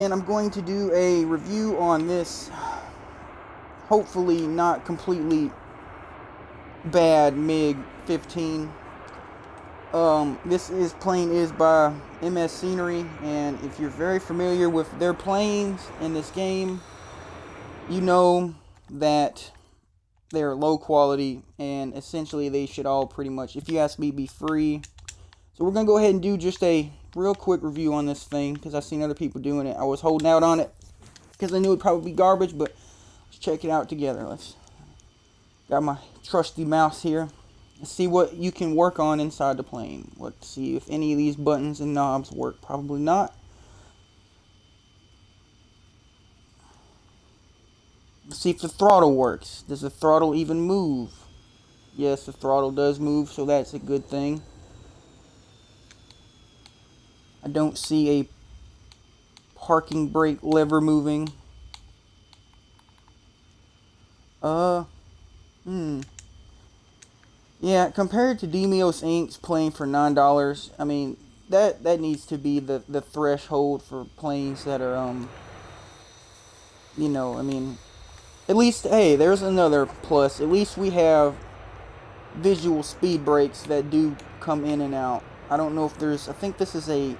And I'm going to do a review on this, hopefully not completely bad MiG-15. This plane is by MS Scenery, and if you're very familiar with their planes in this game, you know that they're low quality, and essentially they should all pretty much, if you ask me, be free. So we're going to go ahead and do just a real quick review on this thing, because I've seen other people doing it. I was holding out on it, because I knew it'd probably be garbage, but let's check it out together. Got my trusty mouse here. Let's see what you can work on inside the plane. Let's see if any of these buttons and knobs work. Probably not. Let's see if the throttle works. Does the throttle even move? Yes, the throttle does move, so that's a good thing. I don't see a parking brake lever moving. Yeah, compared to Demios Inc.'s playing for $9, I mean, that needs to be the threshold for planes that are, I mean, at least, hey, there's another plus. At least we have visual speed brakes that do come in and out. I don't know if there's, I think this is a,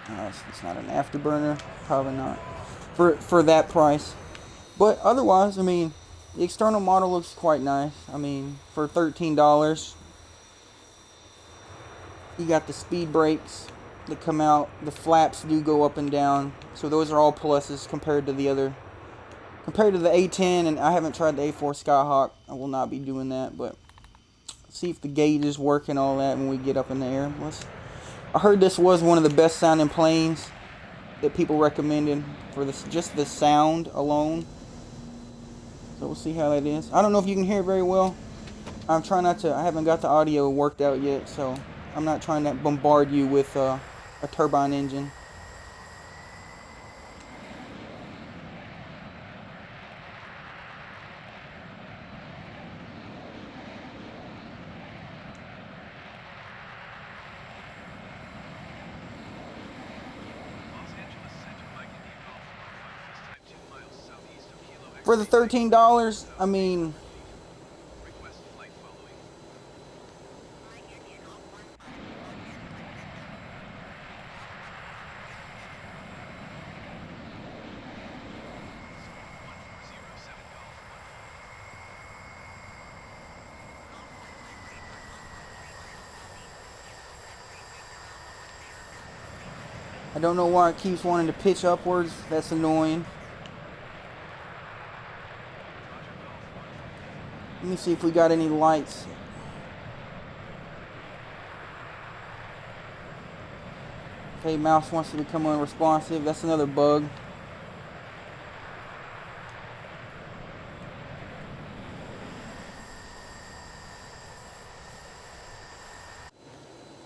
it's not an afterburner, probably not, for that price. But otherwise, I mean, the external model looks quite nice. I mean, for $13, you got the speed brakes that come out. The flaps do go up and down. So those are all pluses compared to the A10. And I haven't tried the A4 Skyhawk. I will not be doing that. But let's see if the gauges work and all that when we get up in the air. I heard this was one of the best sounding planes that people recommended for this, just the sound alone. So we'll see how that is. I don't know if you can hear it very well. I'm trying not to, I haven't got the audio worked out yet, so I'm not trying to bombard you with a turbine engine. For the $13, I mean, I don't know why it keeps wanting to pitch upwards. That's annoying. Let me see if we got any lights. Okay, mouse wants to become unresponsive. That's another bug.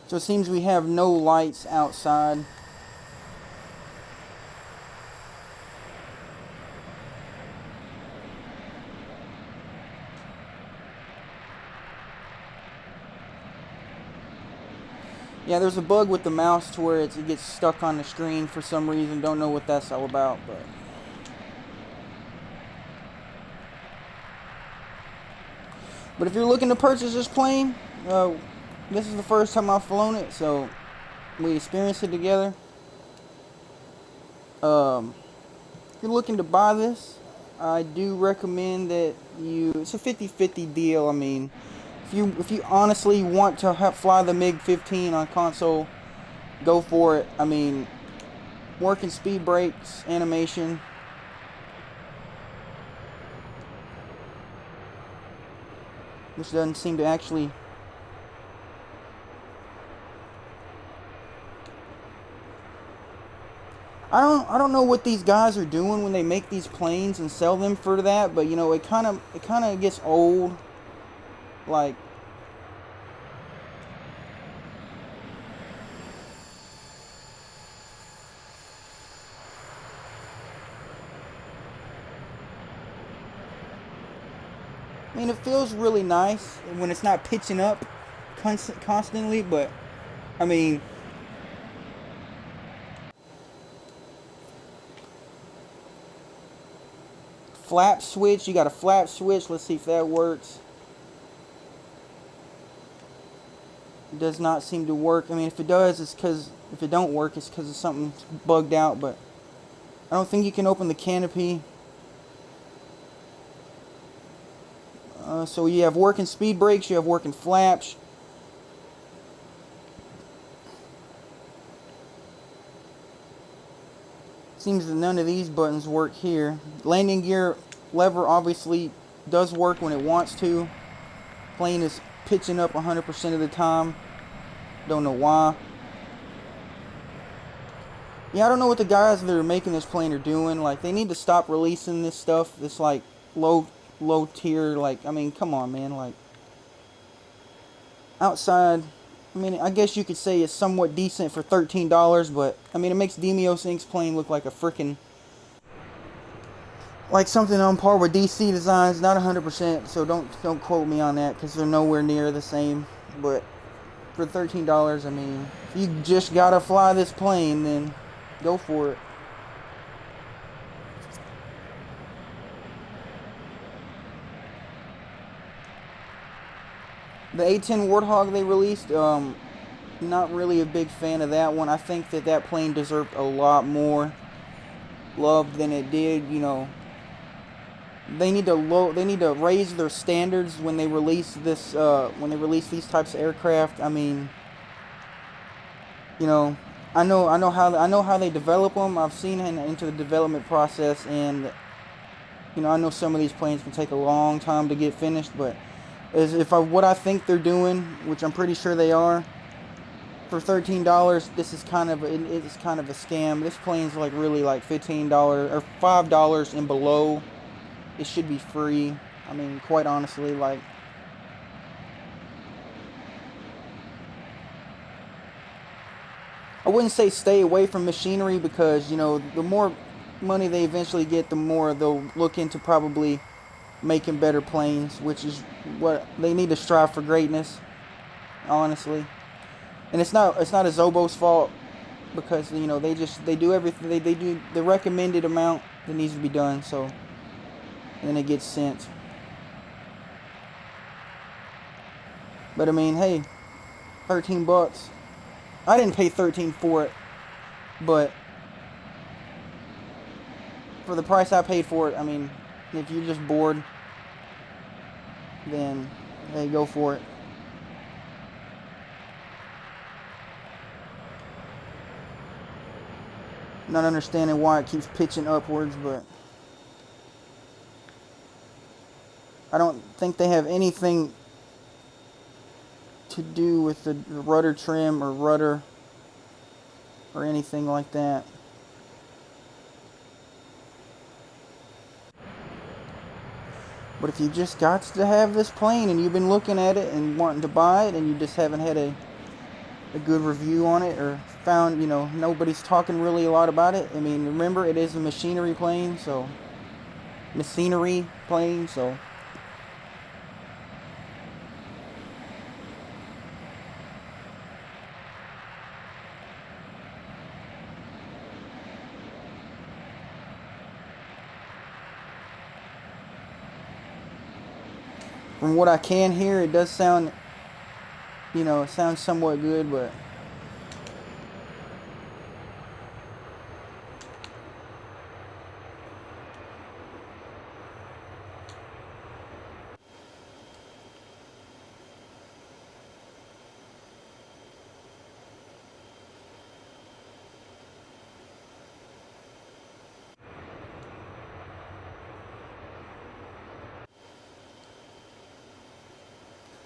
So it seems we have no lights outside. Yeah, there's a bug with the mouse to where it gets stuck on the screen for some reason. Don't know what that's all about, but if you're looking to purchase this plane, this is the first time I've flown it, so we experienced it together. If you're looking to buy this, I do recommend that it's a 50-50 deal. I mean, if you honestly want to fly the MiG-15 on console, go for it. I mean, working speed brakes, animation, which doesn't seem to actually. I don't know what these guys are doing when they make these planes and sell them for that, but it kind of gets old. Like, I mean, it feels really nice when it's not pitching up constantly, but I mean, flap switch. You got a flap switch. Let's see if that works. It does not seem to work. I mean, if it does, it's because, if it don't work, it's because something bugged out, but I don't think you can open the canopy. So you have working speed brakes, you have working flaps. Seems that none of these buttons work here. Landing gear lever obviously does work when it wants to. Plane is pitching up 100% of the time. Don't know why. Yeah, I don't know what the guys that are making this plane are doing. Like, they need to stop releasing this stuff. This, like, low tier, like, I mean, come on, man. Like, outside, I mean, I guess you could say it's somewhat decent for $13, but, I mean, it makes Demios Inc.'s plane look like a freaking, like something on par with DC Designs. Not 100%, so don't quote me on that, because they're nowhere near the same. But for $13, I mean, if you just gotta fly this plane, then go for it. The A-10 Warthog they released, not really a big fan of that one. I think that plane deserved a lot more love than it did. You know, they need to raise their standards when they release this, when they release these types of aircraft. I mean, you know, I know how they develop them. I've seen into the development process, and you know, I know some of these planes can take a long time to get finished, but what I think they're doing, which I'm pretty sure they are, for $13, this is kind of a scam. This plane's like really like $15 or $5 and below. It should be free. I mean, quite honestly, like, I wouldn't say stay away from machinery, because, you know, the more money they eventually get, the more they'll look into probably making better planes, which is what they need to strive for, greatness, honestly. And it's not a Zobo's fault, because, you know, they do everything, they do the recommended amount that needs to be done, so, and then it gets sent. But I mean, hey, $13. I didn't pay $13 for it, but for the price I paid for it, I mean, if you're just bored, then hey, go for it. Not understanding why it keeps pitching upwards, but I don't think they have anything to do with the rudder trim or rudder or anything like that. But if you just got to have this plane and you've been looking at it and wanting to buy it, and you just haven't had a good review on it, or found, you know, nobody's talking really a lot about it. I mean, remember, it is a machinery plane, so from what I can hear, it does sound, you know, it sounds somewhat good, but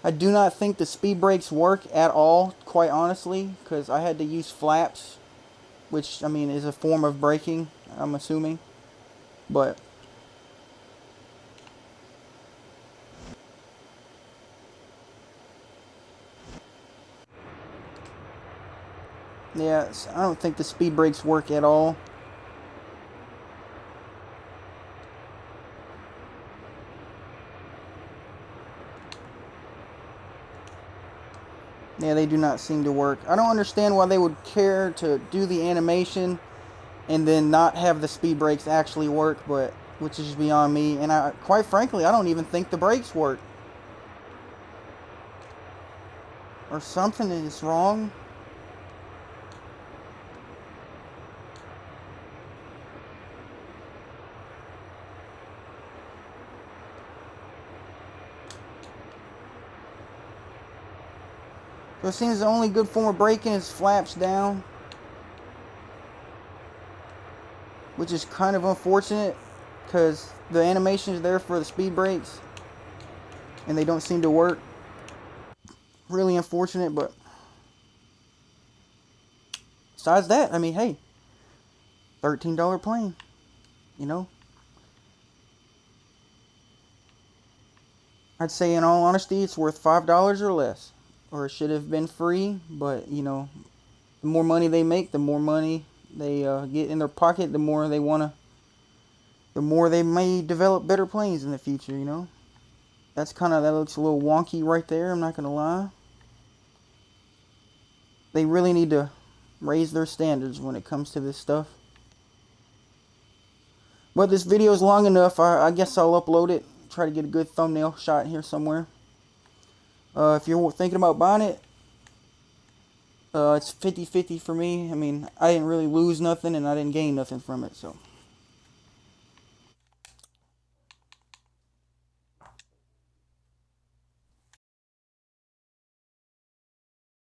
I do not think the speed brakes work at all, quite honestly, because I had to use flaps, which, I mean, is a form of braking, I'm assuming, but yeah, I don't think the speed brakes work at all. Yeah, they do not seem to work. I don't understand why they would care to do the animation and then not have the speed brakes actually work, but which is beyond me. And quite frankly, I don't even think the brakes work. Or something is wrong. So it seems the only good form of braking is flaps down, which is kind of unfortunate because the animation is there for the speed brakes and they don't seem to work. Really unfortunate, but besides that, I mean, hey, $13 plane, you know. I'd say in all honesty it's worth $5 or less, or it should have been free, but you know, the more money they make, the more money they get in their pocket, the more they may develop better planes in the future, you know. That looks a little wonky right there, I'm not gonna lie. They really need to raise their standards when it comes to this stuff. But this video is long enough, I guess I'll upload it, try to get a good thumbnail shot here somewhere. If you're thinking about buying it, it's 50-50 for me. I mean, I didn't really lose nothing and I didn't gain nothing from it, so